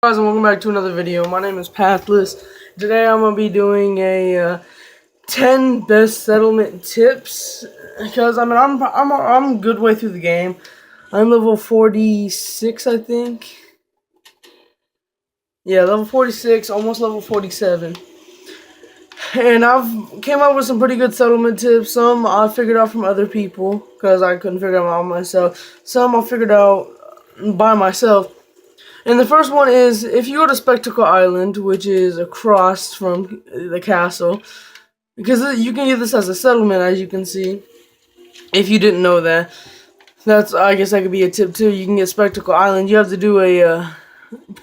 Guys, and welcome back to another video. My name is Pathless. Today I'm gonna be doing a 10 best settlement tips because I'm a good way through the game. I'm level 46, I think. Yeah, level 46, almost level 47. And I've came up with some pretty good settlement tips. Some I figured out from other people because I couldn't figure them out myself. Some I figured out by myself. And the first one is, if you go to Spectacle Island, which is across from the castle, because you can use this as a settlement, as you can see, if you didn't know that. I guess that could be a tip too. You can get Spectacle Island. You have to do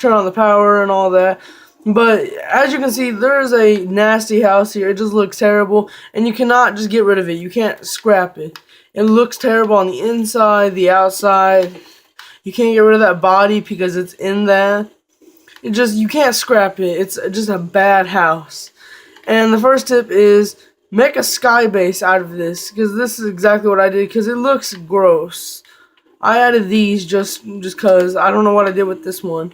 turn on the power and all that. But as you can see, there's a nasty house here. It just looks terrible, and you cannot just get rid of it. You can't scrap it. It looks terrible on the inside, the outside. You can't get rid of that body because it's in there. You can't scrap it. It's just a bad house. And the first tip is make a Skybase out of this, because this is exactly what I did, because it looks gross. I added these just because I don't know what I did with this one.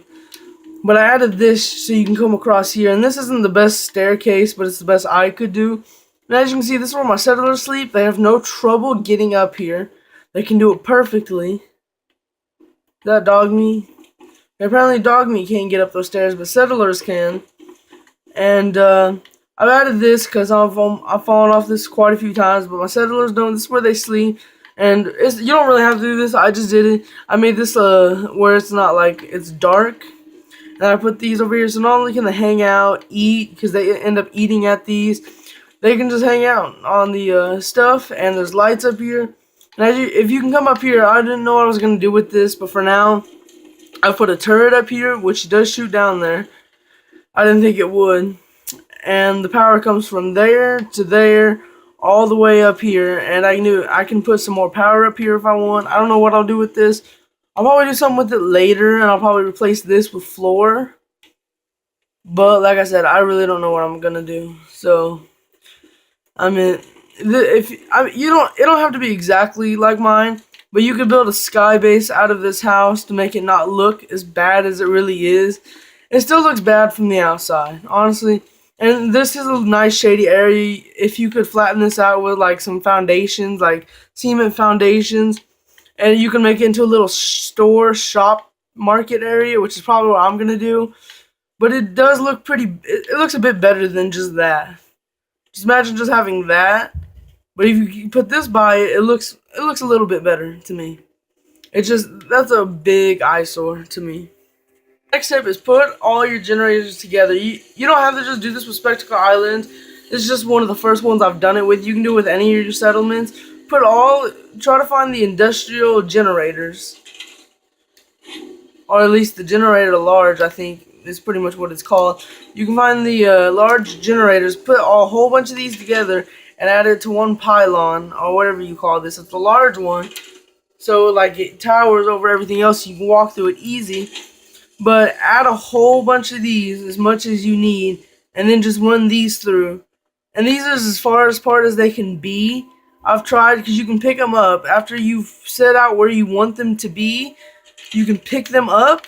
But I added this so you can come across here. And this isn't the best staircase, but it's the best I could do. And as you can see, this is where my settlers sleep. They have no trouble getting up here. They can do it perfectly. That dog me. Apparently dog meat can't get up those stairs, but settlers can. And I've added this because I've fallen off this quite a few times, but my settlers don't. This is where they sleep, and you don't really have to do this. I just did it. I made this where it's not like it's dark, and I put these over here so not only can they hang out, eat, because they end up eating at these, they can just hang out on the stuff. And there's lights up here. And if you can come up here, I didn't know what I was going to do with this, but for now, I put a turret up here, which does shoot down there. I didn't think it would. And the power comes from there to there, all the way up here. And I knew I can put some more power up here if I want. I don't know what I'll do with this. I'll probably do something with it later, and I'll probably replace this with floor. But like I said, I really don't know what I'm going to do. So, I mean, it don't have to be exactly like mine, but you could build a Skybase out of this house to make it not look as bad as it really is. It still looks bad from the outside, honestly. And this is a nice shady area. If you could flatten this out with like some foundations, like cement foundations, and you can make it into a little shop market area, which is probably what I'm gonna do. But it does look it looks a bit better than just that. Just imagine just having that. But if you put this by it, it looks a little bit better to me. That's a big eyesore to me. Next step is put all your generators together. You don't have to just do this with Spectacle Island. This is just one of the first ones I've done it with. You can do it with any of your settlements. Try to find the industrial generators. Or at least the generator large, I think is pretty much what it's called. You can find the large generators, put a whole bunch of these together, and add it to one pylon, or whatever you call this. It's a large one, so like it towers over everything else. You can walk through it easy. But add a whole bunch of these, as much as you need, and then just run these through. And these are as far apart as they can be. I've tried, because you can pick them up. After you've set out where you want them to be, you can pick them up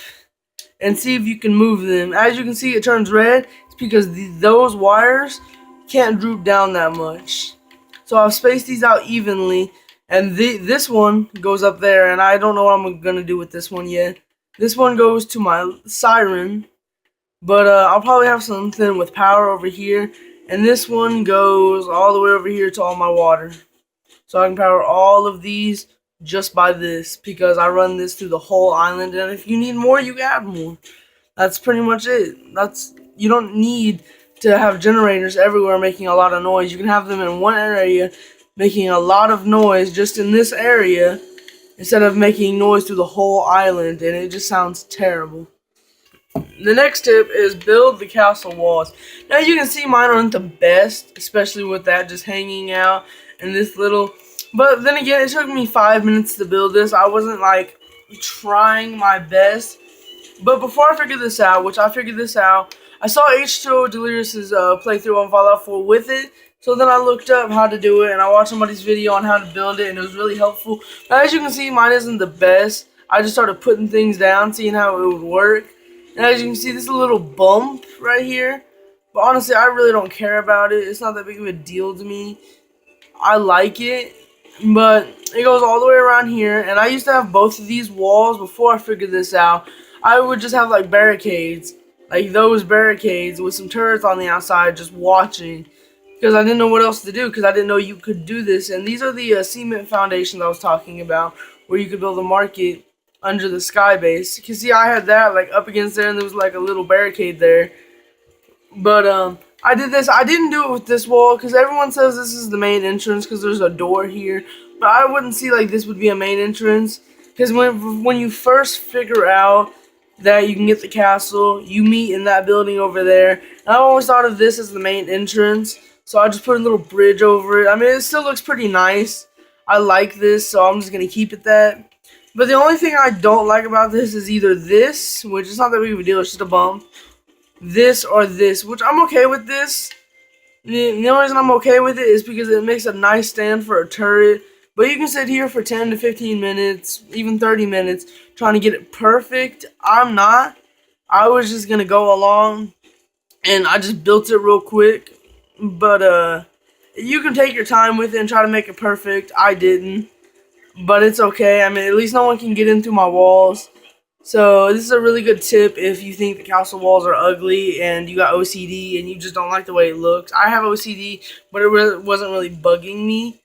and see if you can move them. As you can see, it turns red. It's because those wires can't droop down that much. So I've spaced these out evenly, and this one goes up there, and I don't know what I'm going to do with this one yet. This one goes to my siren, but I'll probably have something with power over here. And this one goes all the way over here to all my water. So I can power all of these just by this, because I run this through the whole island. And if you need more, you can add more. That's pretty much it. You don't need to have generators everywhere making a lot of noise. You can have them in one area making a lot of noise just in this area, instead of making noise through the whole island, and it just sounds terrible. The next tip is build the castle walls. Now you can see mine aren't the best, especially with that just hanging out and this little. But then again, it took me 5 minutes to build this. I wasn't like trying my best. But before I figured this out, I saw H2O Delirious's playthrough on Fallout 4 with it. So then I looked up how to do it, and I watched somebody's video on how to build it, and it was really helpful. But as you can see, mine isn't the best. I just started putting things down, seeing how it would work. And as you can see, this is a little bump right here. But honestly, I really don't care about it. It's not that big of a deal to me. I like it, but it goes all the way around here. And I used to have both of these walls before I figured this out. I would just have like barricades, like those barricades with some turrets on the outside just watching. Because I didn't know what else to do, because I didn't know you could do this. And these are the cement foundations I was talking about, where you could build a market under the Skybase. You can see I had that like up against there, and there was like a little barricade there. But I did this. I didn't do it with this wall because everyone says this is the main entrance because there's a door here. But I wouldn't see like this would be a main entrance because when you first figure out that you can get the castle, you meet in that building over there. And I always thought of this as the main entrance, so I just put a little bridge over it. I mean, it still looks pretty nice. I like this, so I'm just gonna keep it that. But the only thing I don't like about this is either this, which is not that big of a deal, it's just a bump, this or this, which I'm okay with this. The only reason I'm okay with it is because it makes a nice stand for a turret. But you can sit here for 10 to 15 minutes, even 30 minutes, trying to get it perfect. I'm not. I was just going to go along, and I just built it real quick. But, you can take your time with it and try to make it perfect. I didn't. But it's okay. I mean, at least no one can get in through my walls. So this is a really good tip if you think the castle walls are ugly and you got OCD and you just don't like the way it looks. I have OCD, but it wasn't really bugging me.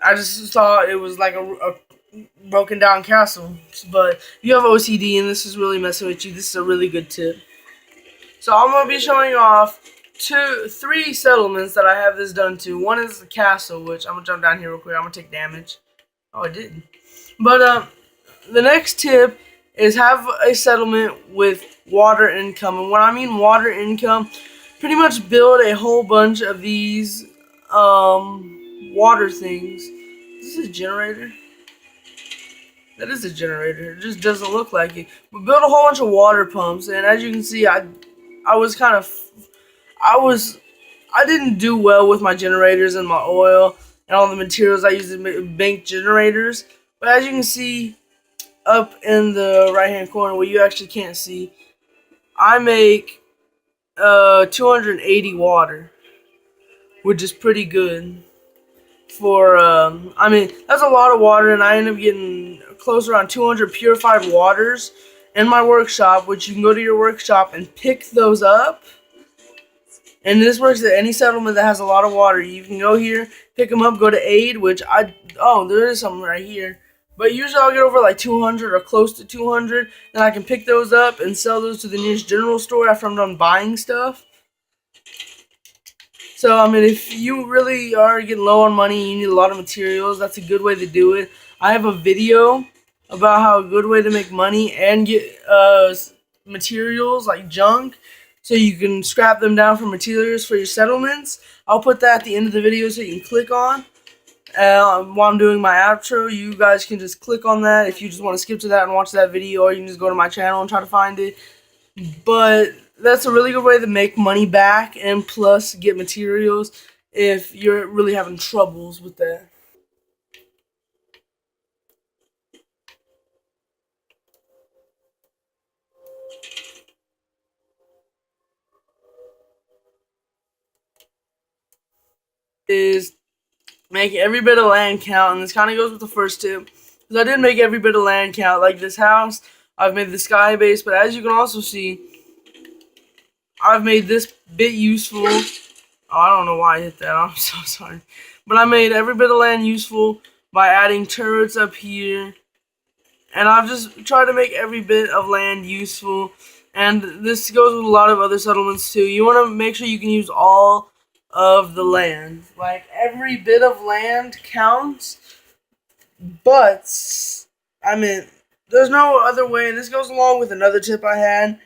I just thought it was like a broken down castle. But if you have OCD and this is really messing with you, this is a really good tip. So I'm going to be showing off three settlements that I have this done to. One is the castle, which I'm going to jump down here real quick. I'm going to take damage. Oh, I didn't. But the next tip is have a settlement with water income. And when I mean water income, pretty much build a whole bunch of these water things. Is this a generator? That is a generator. It just doesn't look like it. But build a whole bunch of water pumps, and as you can see, I didn't do well with my generators and my oil and all the materials I used to make generators. But as you can see, up in the right hand corner where you actually can't see, I make 280 water, which is pretty good for I mean, that's a lot of water, and I end up getting close around 200 purified waters in my workshop, which you can go to your workshop and pick those up. And this works at any settlement that has a lot of water. You can go here, pick them up, go to aid, which there is something right here. But usually I'll get over like 200 or close to 200, and I can pick those up and sell those to the nearest general store after I'm done buying stuff. So, I mean, if you really are getting low on money, you need a lot of materials, that's a good way to do it. I have a video about how a good way to make money and get materials like junk, so you can scrap them down for materials for your settlements. I'll put that at the end of the video so you can click on. While I'm doing my outro, you guys can just click on that if you just want to skip to that and watch that video, or you can just go to my channel and try to find it. But that's a really good way to make money back and plus get materials if you're really having troubles with that. Is make every bit of land count, and this kind of goes with the first tip, because I did make every bit of land count. Like this house, I've made the Skybase, but as you can also see, I've made this bit useful. Oh, I don't know why I hit that, I'm so sorry. But I made every bit of land useful by adding turrets up here, and I've just tried to make every bit of land useful. And this goes with a lot of other settlements too. You want to make sure you can use all of the land. Like, every bit of land counts, but I mean, there's no other way, and this goes along with another tip I had,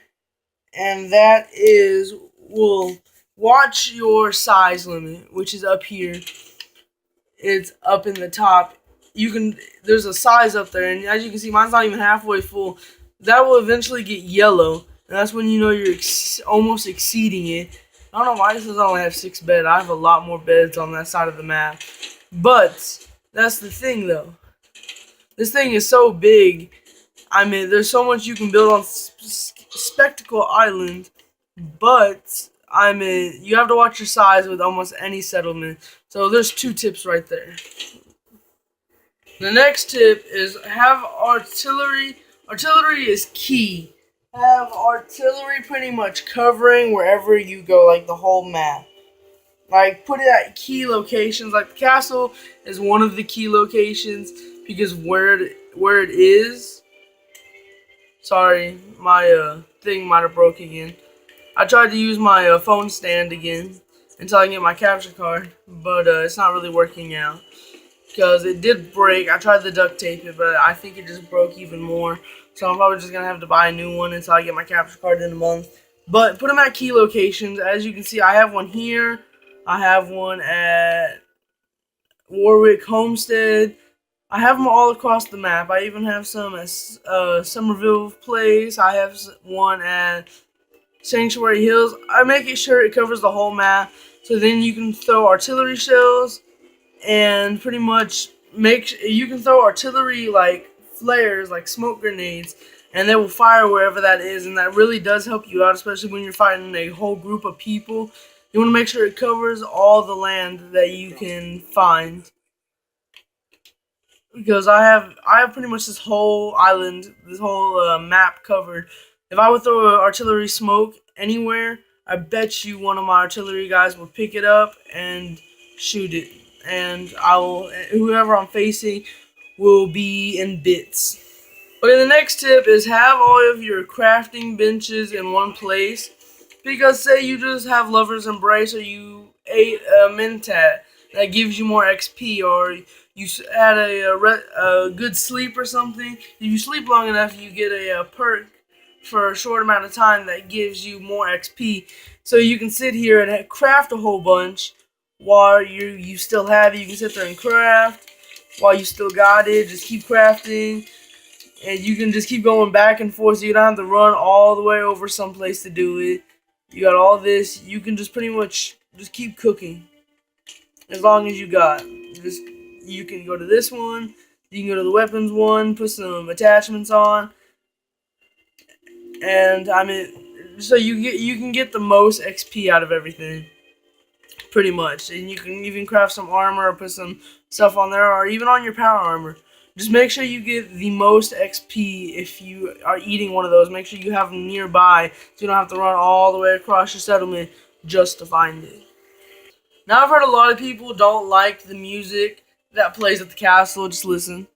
and that is, watch your size limit, which is up here. It's up in the top. There's a size up there, and as you can see, mine's not even halfway full. That will eventually get yellow, and that's when you know you're almost exceeding it. I don't know why this says I only have 6 beds. I have a lot more beds on that side of the map. But that's the thing, though. This thing is so big. I mean, there's so much you can build on Spectacle Island, but you have to watch your size with almost any settlement. So there's 2 tips right there. The next tip is have artillery. Artillery is key. Have artillery pretty much covering wherever you go, like the whole map. Like, put it at key locations. Like, the castle is one of the key locations because where it is. Sorry, my thing might have broke again. I tried to use my phone stand again until I can get my capture card, but it's not really working out because it did break. I tried to duct tape it, but I think it just broke even more. So I'm probably just gonna have to buy a new one until I get my capture card in a month. But put them at key locations. As you can see, I have one here. I have one at Warwick Homestead. I have them all across the map. I even have some at Somerville Place. I have one at Sanctuary Hills. I make it sure it covers the whole map, so then you can throw artillery shells and pretty much you can throw artillery like flares, like smoke grenades, and they will fire wherever that is, and that really does help you out, especially when you're fighting a whole group of people. You want to make sure it covers all the land that you can find. Because I have pretty much this whole island, this whole map covered. If I would throw an artillery smoke anywhere, I bet you one of my artillery guys would pick it up and shoot it, and whoever I'm facing will be in bits. Okay, the next tip is have all of your crafting benches in one place. Because say you just have Lover's Embrace, or you ate a Mentat that gives you more XP, or you had a good sleep or something. If you sleep long enough, you get a perk for a short amount of time that gives you more XP. So you can sit here and craft a whole bunch while you still have it. You can sit there and craft while you still got it. Just keep crafting, and you can just keep going back and forth, so you don't have to run all the way over someplace to do it. You got all this. You can just pretty much just keep cooking as long as you got. You can go to this one. You can go to the weapons one, put some attachments on, and so you can get the most XP out of everything, pretty much. And you can even craft some armor or put some stuff on there, or even on your power armor. Just make sure you get the most XP if you are eating one of those. Make sure you have them nearby so you don't have to run all the way across your settlement just to find it. Now, I've heard a lot of people don't like the music that plays at the castle. Just listen.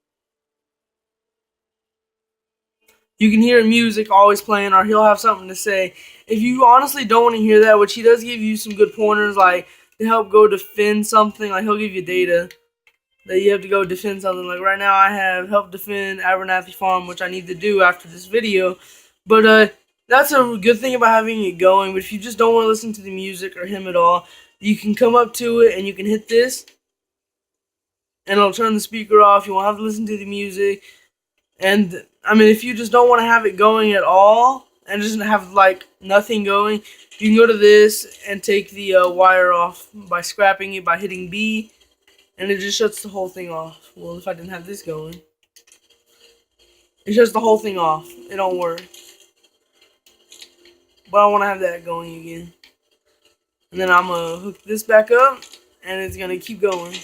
You can hear music always playing, or he'll have something to say. If you honestly don't want to hear that, which he does give you some good pointers, like to help go defend something, like he'll give you data that you have to go defend something. Like right now I have helped defend Abernathy Farm, which I need to do after this video. But that's a good thing about having it going. But if you just don't want to listen to the music or him at all, you can come up to it and you can hit this, and it'll turn the speaker off. You won't have to listen to the music. And if you just don't want to have it going at all and just have like nothing going, you can go to this and take the wire off by scrapping it by hitting B. And it just shuts the whole thing off. Well, if I didn't have this going, it shuts the whole thing off. It don't work. But I want to have that going again. And then I'm going to hook this back up, and it's going to keep going.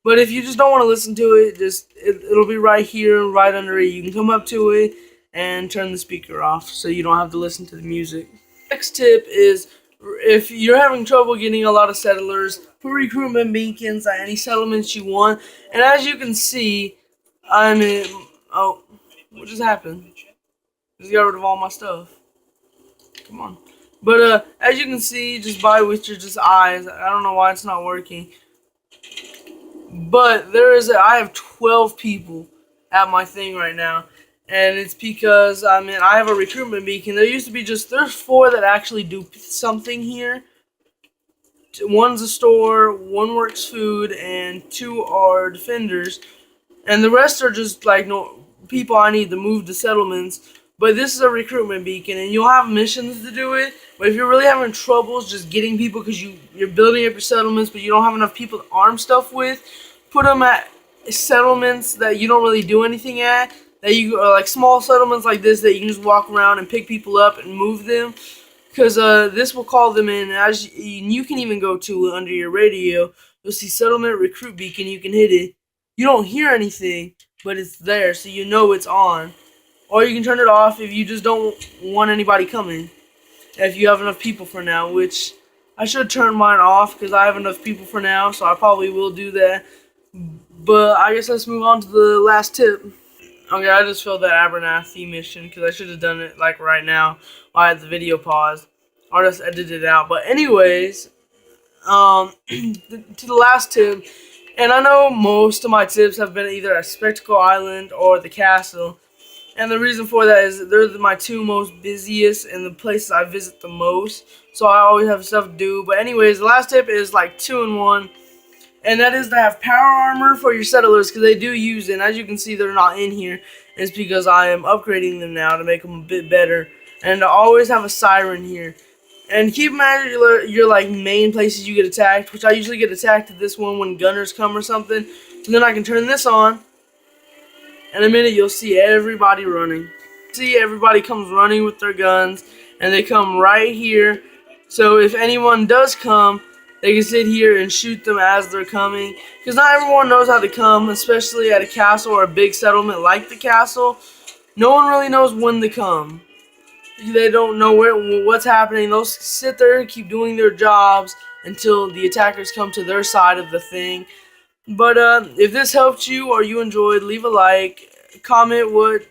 But if you just don't want to listen to it, it'll be right here, right under it. You can come up to it and turn the speaker off so you don't have to listen to the music. Next tip is, if you're having trouble getting a lot of settlers, put recruitment beacons at any settlements you want. And as you can see, oh, what just happened? Just got rid of all my stuff. Come on. But as you can see, just by with your eyes, I don't know why it's not working. But I have 12 people at my thing right now. And it's because, I have a recruitment beacon. There used to be there's 4 that actually do something here. One's a store, 1 works food, and 2 are defenders. And the rest are just like people I need to move to settlements. But this is a recruitment beacon, and you'll have missions to do it. But if you're really having troubles just getting people because you're building up your settlements, but you don't have enough people to arm stuff with, put them at settlements that you don't really do anything at. that you like small settlements like this that you can just walk around and pick people up and move them. Because this will call them in. As you can even go to under your radio, you'll see settlement recruit beacon. You can hit it. You don't hear anything, but it's there, so you know it's on. Or you can turn it off if you just don't want anybody coming. If you have enough people for now, which I should turn mine off because I have enough people for now, so I probably will do that. But I guess let's move on to the last tip. Okay, I just failed that Abernathy mission because I should have done it like right now while I had the video paused. Or just edited it out. But anyways, to the last tip, and I know most of my tips have been either at Spectacle Island or the castle. And the reason for that is they're my two most busiest and the places I visit the most. So I always have stuff to do. But anyways, the last tip is like 2-in-1. And that is to have power armor for your settlers, because they do use it. And as you can see, they're not in here. It's because I am upgrading them now to make them a bit better. And to always have a siren here. And keep in mind your like main places you get attacked, which I usually get attacked at this one when gunners come or something. So then I can turn this on. In a minute, you'll see everybody running. See, everybody comes running with their guns, and they come right here. So if anyone does come, they can sit here and shoot them as they're coming. Because not everyone knows how to come, especially at a castle or a big settlement like the castle. No one really knows when to come. They don't know what's happening. They'll sit there and keep doing their jobs until the attackers come to their side of the thing. But if this helped you or you enjoyed, leave a like, comment what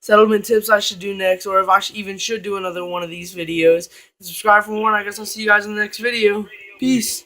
settlement tips I should do next, or if I even should do another one of these videos. And subscribe for more, and I guess I'll see you guys in the next video. Peace.